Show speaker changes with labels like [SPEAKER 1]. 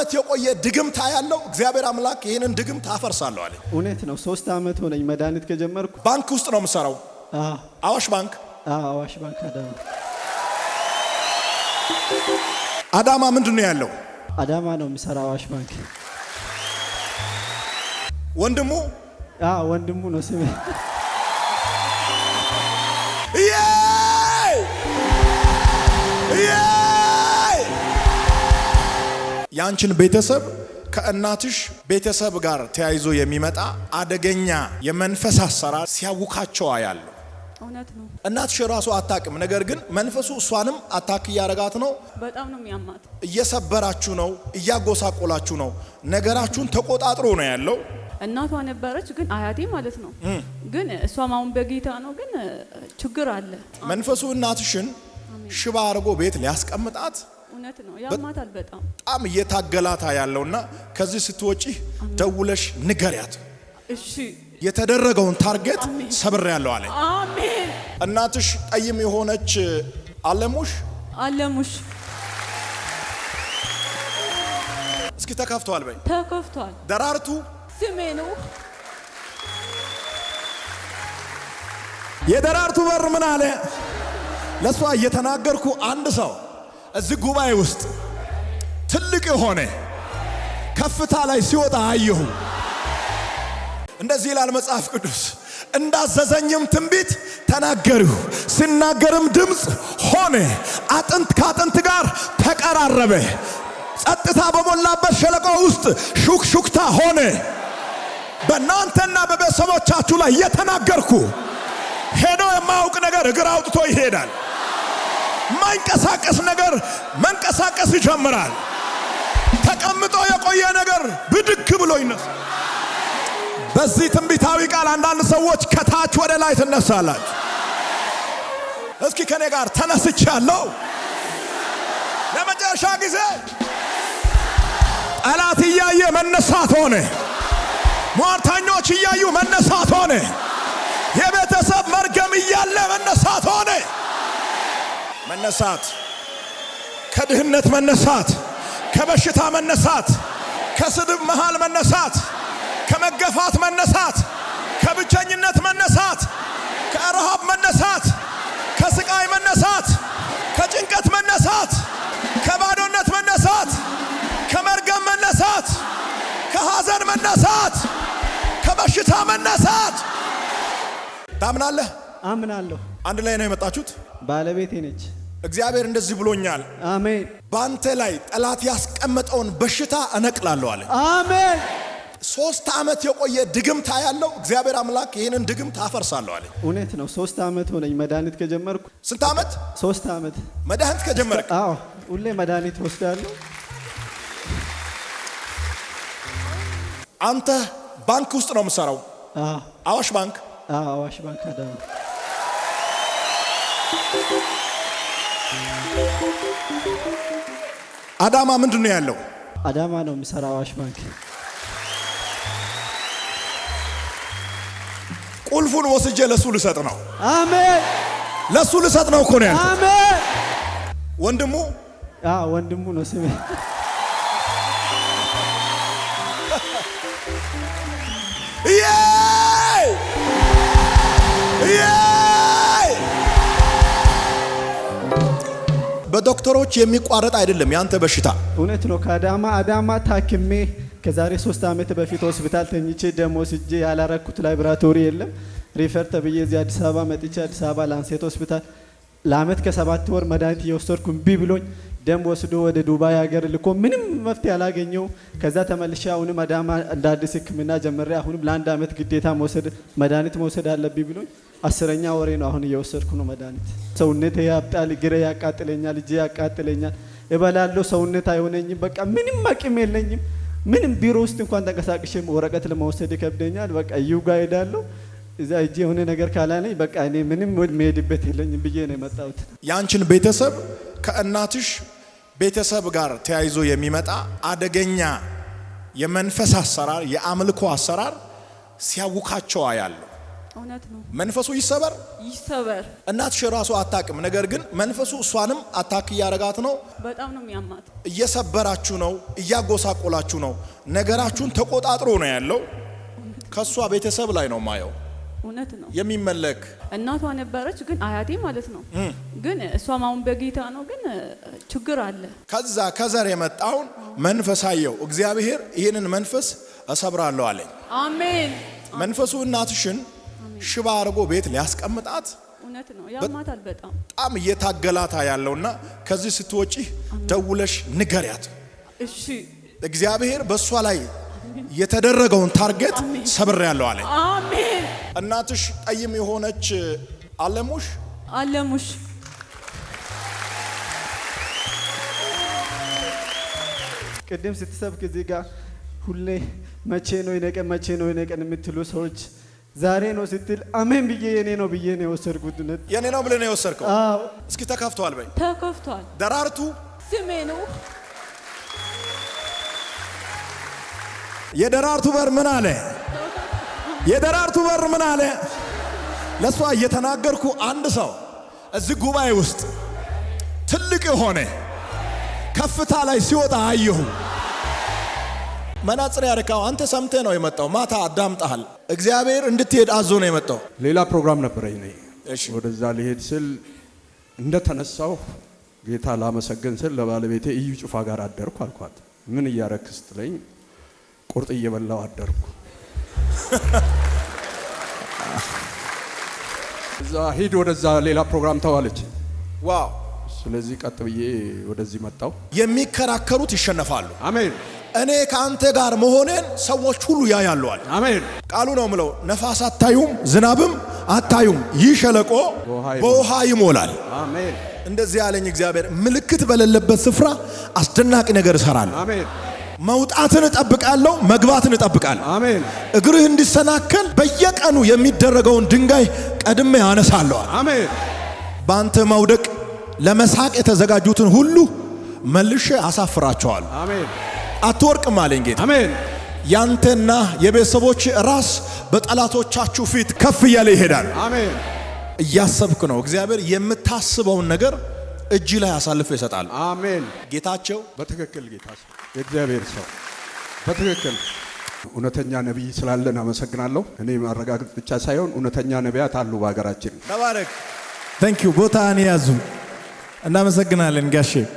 [SPEAKER 1] ዓመት የቆየ ድግምታ ያለው እግዚአብሔር አምላክ ይሄንን ድግምት አፈርሳለሁ አለ።
[SPEAKER 2] እውነት ነው። 3 ዓመት ሆነኝ መድኃኒት ከጀመርኩ።
[SPEAKER 1] ባንክ ውስጥ ነው የምሰራው። አዋሽ ባንክ።
[SPEAKER 2] አዋሽ ባንክ አዳማ።
[SPEAKER 1] አዳማ ምንድን ነው ያለው?
[SPEAKER 2] አዳማ ነው የምሰራው አዋሽ ባንክ።
[SPEAKER 1] ወንድሙ
[SPEAKER 2] ወንድሙ ነው ስሜ።
[SPEAKER 1] ያንቺን ቤተሰብ ከእናትሽ ቤተሰብ ጋር ተያይዞ የሚመጣ አደገኛ የመንፈስ አሰራር ሲያውካቸው ያለው
[SPEAKER 3] እውነት ነው።
[SPEAKER 1] እናትሽ ራሱ አታውቅም፣ ነገር ግን መንፈሱ እሷንም አታክ ያረጋት ነው።
[SPEAKER 3] በጣም ነው የሚያማት።
[SPEAKER 1] እየሰበራችሁ ነው፣ እያጎሳቆላችሁ ነው፣ ነገራችሁን ተቆጣጥሮ ነው ያለው።
[SPEAKER 3] እናቷ ነበረች ግን አያቴ ማለት ነው። ግን እሷም አሁን በጌታ ነው፣ ግን ችግር አለ። መንፈሱ
[SPEAKER 1] እናትሽን ሽባ አድርጎ ቤት ሊያስቀምጣት
[SPEAKER 3] እውነት ነው፣ ያማታል በጣም
[SPEAKER 1] እየታገላታ ያለውና ከዚህ ስትወጪ ደውለሽ ንገሪያት።
[SPEAKER 3] እሺ
[SPEAKER 1] የተደረገውን ታርጌት ሰብር ያለው አለ።
[SPEAKER 3] አሜን።
[SPEAKER 1] እናትሽ ጠይም የሆነች
[SPEAKER 3] አለሙሽ
[SPEAKER 1] እስኪ ተከፍቷል በይ።
[SPEAKER 3] ተከፍቷል።
[SPEAKER 1] ደራርቱ
[SPEAKER 3] ስሜ ነው።
[SPEAKER 1] የደራርቱ በር ምን አለ? ለሷ እየተናገርኩ አንድ ሰው እዚህ ጉባኤ ውስጥ ትልቅ የሆነ ከፍታ ላይ ሲወጣ አየሁ። እንደዚህ ይላል መጽሐፍ ቅዱስ፣ እንዳዘዘኝም ትንቢት ተናገርሁ፣ ሲናገርም ድምፅ ሆነ፣ አጥንት ከአጥንት ጋር ተቀራረበ፣ ጸጥታ በሞላበት ሸለቆ ውስጥ ሹክሹክታ ሆነ። በእናንተና በቤተሰቦቻችሁ ላይ እየተናገርኩ ሄዶ የማያውቅ ነገር እግር አውጥቶ ይሄዳል። ማይንቀሳቀስ ነገር መንቀሳቀስ ይጀምራል። ተቀምጦ የቆየ ነገር ብድግ ብሎ ይነሳል። በዚህ ትንቢታዊ ቃል አንዳንድ ሰዎች ከታች ወደ ላይ ትነሳላችሁ። እስኪ ከኔ ጋር ተነስቻለሁ። ለመጨረሻ ጊዜ ጠላት እያየ መነሳት ሆነ። ሟርተኞች እያዩ መነሳት ሆነ። የቤተሰብ መርገም እያለ መነሳት ሆነ። መነሳት፣ ከድህነት መነሳት፣ ከበሽታ መነሳት፣ ከስድብ መሃል መነሳት፣ ከመገፋት መነሳት፣ ከብቸኝነት መነሳት፣ ከረሃብ መነሳት፣ ከስቃይ መነሳት፣ ከጭንቀት መነሳት፣ ከባዶነት መነሳት፣ ከመርገም መነሳት፣ ከሐዘን መነሳት፣ ከበሽታ መነሳት። ታምናለህ?
[SPEAKER 2] አምናለሁ።
[SPEAKER 1] አንድ ላይ ነው የመጣችሁት?
[SPEAKER 2] ባለቤቴ ነች።
[SPEAKER 1] እግዚአብሔር እንደዚህ ብሎኛል።
[SPEAKER 2] አሜን።
[SPEAKER 1] ባንተ ላይ ጠላት ያስቀመጠውን በሽታ እነቅላለሁ አለ።
[SPEAKER 2] አሜን።
[SPEAKER 1] 3 ዓመት የቆየ ድግምታ ያለው እግዚአብሔር አምላክ ይሄንን ድግምት አፈርሳለሁ አለ።
[SPEAKER 2] እውነት ነው። 3 ዓመት ሆነኝ መድኃኒት ከጀመርኩ።
[SPEAKER 1] ስንት ዓመት?
[SPEAKER 2] 3 ዓመት
[SPEAKER 1] መድኃኒት ከጀመርክ?
[SPEAKER 2] ሁሌ መድኃኒት ወስዳለሁ።
[SPEAKER 1] አንተ ባንክ ውስጥ ነው የምሰራው? አዋሽ ባንክ።
[SPEAKER 2] አዋሽ ባንክ አዳማ።
[SPEAKER 1] አዳማ ምንድን ነው ያለው?
[SPEAKER 2] አዳማ ነው የምሰራው አዋሽ ባንክ።
[SPEAKER 1] ቁልፉን ወስጄ ለሱ ልሰጥ ነው።
[SPEAKER 2] አሜን።
[SPEAKER 1] ለሱ ልሰጥ ነው እኮ ነው ያለው።
[SPEAKER 2] አሜን።
[SPEAKER 1] ወንድሙ
[SPEAKER 2] ወንድሙ ነው ስሜ።
[SPEAKER 1] በዶክተሮች የሚቋረጥ አይደለም ያንተ በሽታ።
[SPEAKER 2] እውነት ነው። ከአዳማ ታክሜ ከዛሬ 3 ዓመት በፊት ሆስፒታል ተኝቼ ደም ወስጄ ያላረኩት ላብራቶሪ የለም። ሪፈር ተብዬ እዚህ አዲስ አበባ መጥቼ አዲስ አበባ ላንሴት ሆስፒታል ለአመት ከ7 ወር መድኃኒት እየወሰድኩ እምቢ ብሎኝ ደም ወስዶ ወደ ዱባይ ሀገር ልኮ ምንም መፍትሄ አላገኘው። ከዛ ተመልሼ አሁንም አዳማ እንደ አዲስ ሕክምና ጀምሬ አሁንም ለ1 ዓመት ግዴታ መድኃኒት መውሰድ አለብኝ ብሎኝ 10ኛ ወሬ ነው አሁን እየወሰድኩ ነው መድኃኒት። ሰውነቴ ያብጣል፣ እግሬ ያቃጥለኛል፣ እጄ ያቃጥለኛል፣ እበላለሁ፣ ሰውነት አይሆነኝም። በቃ ምንም አቅም የለኝም። ምንም ቢሮ ውስጥ እንኳን ተንቀሳቅሼ ወረቀት ለመውሰድ ይከብደኛል። በቃ ይውጋ ሄዳለሁ። እዛ እጄ የሆነ ነገር ካላለኝ በቃ እኔ ምንም መሄድበት የለኝም ብዬ ነው የመጣሁት።
[SPEAKER 1] ያንቺን ቤተሰብ ከእናትሽ ቤተሰብ ጋር ተያይዞ የሚመጣ አደገኛ የመንፈስ አሰራር፣ የአምልኮ አሰራር ሲያውካቸው ያለው
[SPEAKER 3] እውነት ነው።
[SPEAKER 1] መንፈሱ ይሰበር
[SPEAKER 3] ይሰበር።
[SPEAKER 1] እናትሽ ራሱ አታውቅም፣ ነገር ግን መንፈሱ እሷንም አታክ እያረጋት ነው።
[SPEAKER 3] በጣም ነው የሚያማት።
[SPEAKER 1] እየሰበራችሁ ነው፣ እያጎሳቆላችሁ ነው። ነገራችሁን ተቆጣጥሮ ነው ያለው። ከሷ ቤተሰብ ላይ ነው ማየው።
[SPEAKER 3] እውነት ነው።
[SPEAKER 1] የሚመለክ
[SPEAKER 3] እናቷ ነበረች፣ ግን አያቴ ማለት ነው። ግን እሷም አሁን በጌታ ነው፣ ግን ችግር አለ።
[SPEAKER 1] ከዛ ከዘር የመጣውን መንፈስ አየው እግዚአብሔር። ይህንን መንፈስ እሰብራለሁ አለኝ።
[SPEAKER 3] አሜን።
[SPEAKER 1] መንፈሱ እናትሽን ሽባ አድርጎ ቤት ሊያስቀምጣት
[SPEAKER 3] እውነት ነው። ያማታል በጣም
[SPEAKER 1] እየታገላታ ያለውና ከዚህ ስትወጪ ደውለሽ ንገሪያት።
[SPEAKER 3] እሺ።
[SPEAKER 1] እግዚአብሔር በእሷ ላይ የተደረገውን ታርጌት ሰብሬያለሁ አለኝ።
[SPEAKER 3] አሜን።
[SPEAKER 1] እናትሽ ጠይም የሆነች አለሙሽ
[SPEAKER 2] ቅድም ስትሰብክ እዚህ ጋር ሁሌ መቼ ነው ይነቀን የምትሉ ሰዎች ዛሬ ነው ስትል አሜን ብዬ የኔ ነው ብዬ ነው የወሰድኩት።
[SPEAKER 1] የኔ ነው ብለህ ነው የወሰድከው?
[SPEAKER 2] አዎ።
[SPEAKER 1] እስኪ ተከፍቷል በይ።
[SPEAKER 3] ተከፍቷል።
[SPEAKER 1] ደራርቱ
[SPEAKER 3] ስሜ ነው።
[SPEAKER 1] የደራርቱ በር ምን አለ? የደራርቱ በር ምን አለ? ለሷ እየተናገርኩ አንድ ሰው እዚህ ጉባኤ ውስጥ ትልቅ የሆነ ከፍታ ላይ ሲወጣ አየሁ። መናጽር ያርካው አንተ ሰምተህ ነው የመጣው። ማታ አዳምጣሃል። እግዚአብሔር እንድትሄድ አዞ ነው የመጣው።
[SPEAKER 4] ሌላ ፕሮግራም ነበረኝ ነኝ።
[SPEAKER 1] እሺ።
[SPEAKER 4] ወደዛ ሊሄድ ስል እንደተነሳው ጌታ ላመሰግን ስል ለባለቤቴ እዩ ጩፋ ጋር አደርኩ አልኳት። ምን እያረክ ስትለኝ ቁርጥ እየበላው አደርኩ። እዛ ሂድ ወደዛ ሌላ ፕሮግራም ተዋለች።
[SPEAKER 1] ዋው።
[SPEAKER 4] ስለዚህ ቀጥ ብዬ ወደዚህ መጣው።
[SPEAKER 1] የሚከራከሩት ይሸነፋሉ።
[SPEAKER 4] አሜን።
[SPEAKER 1] እኔ ከአንተ ጋር መሆኔን ሰዎች ሁሉ ያያሉ አለ።
[SPEAKER 4] አሜን።
[SPEAKER 1] ቃሉ ነው ምለው። ነፋስ አታዩም፣ ዝናብም አታዩም፣ ይህ ሸለቆ በውሃ ይሞላል።
[SPEAKER 4] አሜን።
[SPEAKER 1] እንደዚህ ያለኝ እግዚአብሔር ምልክት በሌለበት ስፍራ አስደናቂ ነገር እሰራለሁ።
[SPEAKER 4] አሜን።
[SPEAKER 1] መውጣትን እጠብቃለሁ፣ መግባትን እጠብቃለሁ።
[SPEAKER 4] አሜን።
[SPEAKER 1] እግርህ እንዲሰናከል በየቀኑ የሚደረገውን ድንጋይ ቀድሜ አነሳለሁ።
[SPEAKER 4] አሜን።
[SPEAKER 1] በአንተ መውደቅ ለመሳቅ የተዘጋጁትን ሁሉ መልሼ አሳፍራቸዋለሁ።
[SPEAKER 4] አሜን።
[SPEAKER 1] አትወርቅም አለኝ ጌታ።
[SPEAKER 4] አሜን።
[SPEAKER 1] ያንተና የቤተሰቦች ራስ በጠላቶቻችሁ ፊት ከፍ እያለ ይሄዳል።
[SPEAKER 4] አሜን።
[SPEAKER 1] እያሰብክ ነው። እግዚአብሔር የምታስበውን ነገር እጅ ላይ አሳልፎ ይሰጣል።
[SPEAKER 4] አሜን።
[SPEAKER 1] ጌታቸው
[SPEAKER 4] በትክክል ጌታ ሰው፣ የእግዚአብሔር ሰው በትክክል እውነተኛ ነቢይ ስላለን አመሰግናለሁ። እኔ ማረጋገጥ ብቻ ሳይሆን እውነተኛ ነቢያት አሉ በሀገራችን።
[SPEAKER 1] ተባረክ። ታንክ ዩ። ቦታን ያዙ። እናመሰግናለን ጋሼ።